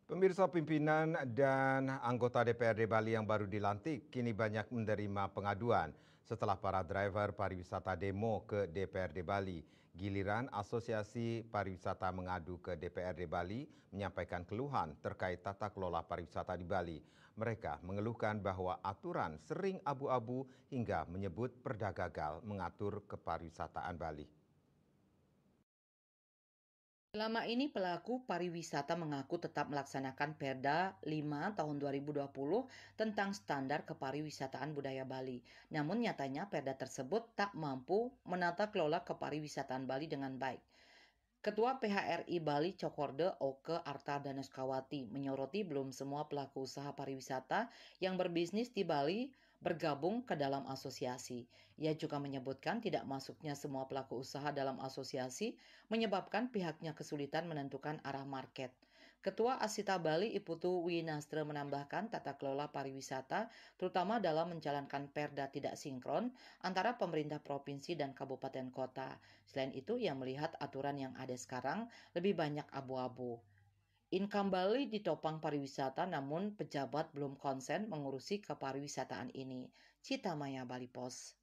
Pemirsa, pimpinan dan anggota DPRD Bali yang baru dilantik kini banyak menerima pengaduan setelah para driver pariwisata demo ke DPRD Bali. Giliran Asosiasi Pariwisata mengadu ke DPRD Bali menyampaikan keluhan terkait tata kelola pariwisata di Bali. Mereka mengeluhkan bahwa aturan sering abu-abu hingga menyebut Perda gagal mengatur kepariwisataan Bali. Selama ini pelaku pariwisata mengaku tetap melaksanakan Perda 5 tahun 2020 tentang standar kepariwisataan budaya Bali. Namun nyatanya Perda tersebut tak mampu menata kelola kepariwisataan Bali dengan baik. Ketua PHRI Bali Cokorde Oke Arta Danuskawati menyoroti belum semua pelaku usaha pariwisata yang berbisnis di Bali bergabung ke dalam asosiasi. Ia juga menyebutkan tidak masuknya semua pelaku usaha dalam asosiasi menyebabkan pihaknya kesulitan menentukan arah market. Ketua Asita Bali Iputu Winastre menambahkan tata kelola pariwisata terutama dalam menjalankan perda tidak sinkron antara pemerintah provinsi dan kabupaten kota. Selain itu, ia melihat aturan yang ada sekarang lebih banyak abu-abu. Income Bali ditopang pariwisata namun pejabat belum konsen mengurusi kepariwisataan ini. Cita Maya Bali Pos.